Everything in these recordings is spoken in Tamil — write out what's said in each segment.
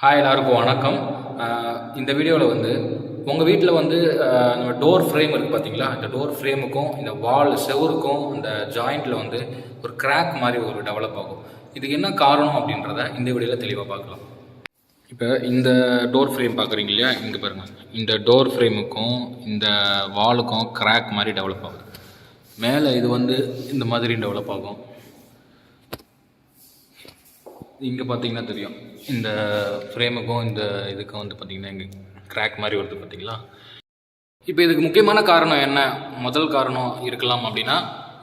ஹாய் எல்லாருக்கும் வணக்கம். இந்த வீடியோவில் வந்து உங்கள் வீட்டில் வந்து நம்ம டோர் ஃப்ரேம் இருக்குது பார்த்தீங்களா, இந்த டோர் ஃப்ரேமுக்கும் இந்த வால் செவருக்கும் இந்த ஜாயிண்ட்டில் வந்து ஒரு கிராக் மாதிரி ஒரு டெவலப் ஆகும். இதுக்கு என்ன காரணம் அப்படின்றத இந்த வீடியோவில் தெளிவாக பார்க்கலாம். இப்போ இந்த டோர் ஃப்ரேம் பார்க்குறீங்க இல்லையா, இங்கே பாருங்கள், இந்த டோர் ஃப்ரேமுக்கும் இந்த வாலுக்கும் கிராக் மாதிரி டெவலப் ஆகுது. மேலே இது வந்து இந்த மாதிரி டெவலப் ஆகும். இங்கே பார்த்தீங்கன்னா தெரியும், இந்த ஃப்ரேமுக்கும் இந்த இதுக்கும் வந்து பார்த்திங்கன்னா இங்கே கிராக் மாதிரி வருது பார்த்தீங்களா. இப்போ இதுக்கு முக்கியமான காரணம் என்ன? முதல் காரணம் இருக்கலாம் அப்படின்னா,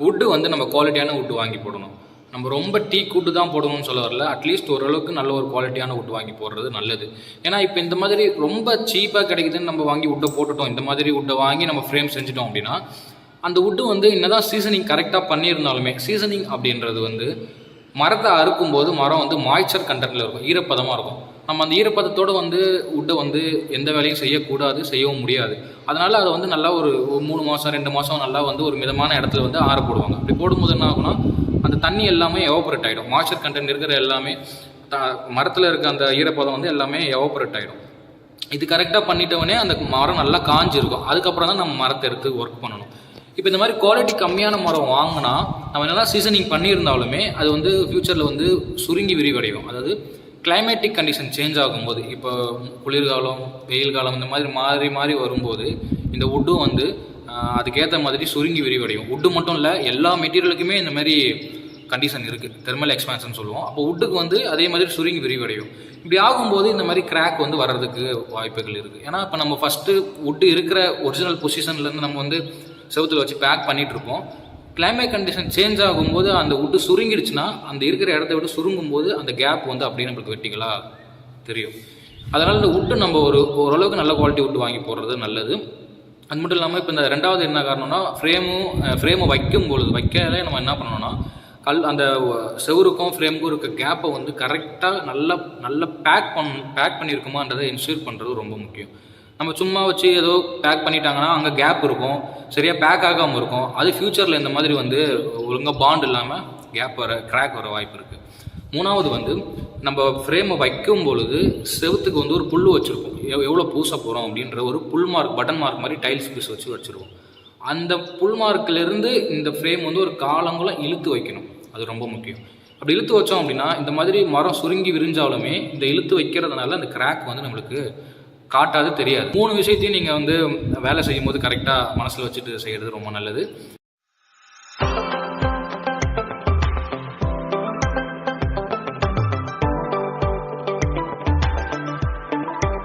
வுட்டு வந்து நம்ம குவாலிட்டியான வுட்டு வாங்கி போடணும். நம்ம ரொம்ப டீக் வுட்டு தான் போடணும்னு சொல்ல வரல, அட்லீஸ்ட் ஓரளவுக்கு நல்ல ஒரு குவாலிட்டியான வுட்டு வாங்கி போடுறது நல்லது. ஏன்னா இப்போ இந்த மாதிரி ரொம்ப சீப்பாக கிடைக்குதுன்னு நம்ம வாங்கி வுட்டை போட்டுட்டோம், இந்த மாதிரி வுட்டை வாங்கி நம்ம ஃப்ரேம் செஞ்சிட்டோம் அப்படின்னா, அந்த வுட்டு வந்து என்னதான் சீசனிங் கரெக்டாக பண்ணியிருந்தாலுமே, சீசனிங் அப்படின்றது வந்து மரத்தை அறுக்கும்போது மரம் வந்து மாய்ச்சர் கண்டென்ட்டில் இருக்கும், ஈரப்பதமாக இருக்கும். நம்ம அந்த ஈரப்பதத்தோடு வந்து வுட்டை வந்து எந்த வேலையும் செய்யக்கூடாது, செய்யவும் முடியாது. அதனால் அதை வந்து நல்லா ஒரு 3 மாதம் 2 மாதம் நல்லா வந்து ஒரு மிதமான இடத்துல வந்து ஆற போடுவாங்க. அப்படி போடும்போது என்ன ஆகுனா, அந்த தண்ணி எல்லாமே எவாபரேட் ஆகிடும். மாய்ச்சர் கண்டென்ட் இருக்கிற எல்லாமே மரத்தில் இருக்க அந்த ஈரப்பதம் வந்து எல்லாமே எவாபரேட் ஆகிடும். இது கரெக்டாக பண்ணிட்டவொடனே அந்த மரம் நல்லா காஞ்சிருக்கும். அதுக்கப்புறம் தான் நம்ம மரத்தை எடுத்து ஒர்க் பண்ணணும். இப்போ இந்த மாதிரி குவாலிட்டி கம்மியான மரம் வாங்கினா நம்ம என்னென்னா சீசனிங் பண்ணியிருந்தாலுமே அது வந்து ஃப்யூச்சரில் வந்து சுருங்கி விரிவடையும். அதாவது கிளைமேட்டிக் கண்டிஷன் சேஞ்ச் ஆகும்போது, இப்போ குளிர்காலம் வெயில் காலம் இந்த மாதிரி மாறி மாறி வரும்போது இந்த வுட்டும் வந்து அதுக்கேற்ற மாதிரி சுருங்கி விரிவடையும். வுட்டு மட்டும் இல்லை, எல்லா மெட்டீரியலுக்குமே இந்த மாதிரி கண்டிஷன் இருக்குது, தெர்மல் எக்ஸ்பான்ஷன் சொல்லுவோம். அப்போ வுட்டுக்கு வந்து அதே மாதிரி சுருங்கி விரிவடையும். இப்படி ஆகும்போது இந்த மாதிரி கிராக் வந்து வர்றதுக்கு வாய்ப்புகள் இருக்குது. ஏன்னா இப்போ நம்ம ஃபஸ்ட்டு வுட்டு இருக்கிற ஒரிஜினல் பொசிஷன்லேருந்து நம்ம வந்து செவத்தில் வச்சு பேக் பண்ணிகிட்ருப்போம். கிளைமேட் கண்டிஷன் சேஞ்ச் ஆகும்போது அந்த வுட்டு சுருங்கிடுச்சுன்னா, அந்த இருக்கிற இடத்த விட்டு சுருங்கும்போது அந்த கேப் வந்து அப்படியே நம்மளுக்கு வெட்டிகளாக தெரியும். அதனால் இந்த வுட்டு நம்ம ஓரளவுக்கு நல்ல குவாலிட்டி வுட்டு வாங்கி போடுறது நல்லது. அது மட்டும் இல்லாமல் இப்போ இந்த ரெண்டாவது என்ன காரணம்னா, ஃப்ரேமை வைக்கலே நம்ம என்ன பண்ணணும்னா, அந்த செவருக்கும் ஃப்ரேமுக்கும் இருக்க கேப்பை வந்து கரெக்டாக நல்லா பேக் பண்ணியிருக்குமான்றதை என்ஷூர் பண்ணுறது ரொம்ப முக்கியம். நம்ம சும்மா வச்சு ஏதோ பேக் பண்ணிட்டாங்கன்னா அங்கே கேப் இருக்கும், சரியாக பேக் ஆகாமல் இருக்கும். அது ஃப்யூச்சரில் இந்த மாதிரி வந்து ஒழுங்காக பாண்ட் இல்லாமல் கிராக் வர வாய்ப்பு இருக்குது. மூணாவது வந்து நம்ம ஃப்ரேமை வைக்கும் பொழுது செவத்துக்கு வந்து ஒரு புல் வச்சுருப்போம், எவ்வளோ பூச போகிறோம் அப்படின்ற ஒரு புல் மார்க், பட்டன் மார்க் மாதிரி டைல்ஸ் பீஸ் வச்சுருவோம். அந்த புல் மார்க்கிலேருந்து இந்த ஃப்ரேம் வந்து ஒரு காலங்குலம் இழுத்து வைக்கணும், அது ரொம்ப முக்கியம். அப்படி இழுத்து வச்சோம் அப்படின்னா இந்த மாதிரி மரம் சுருங்கி விரிஞ்சாலுமே இந்த இழுத்து வைக்கிறதுனால அந்த கிராக் வந்து நம்மளுக்கு காட்டாது, தெரியாது. 3 விஷயத்தையும் நீங்கள் வந்து வேலை செய்யும் போது கரெக்டாக மனசில் வச்சுட்டு செய்கிறது ரொம்ப நல்லது.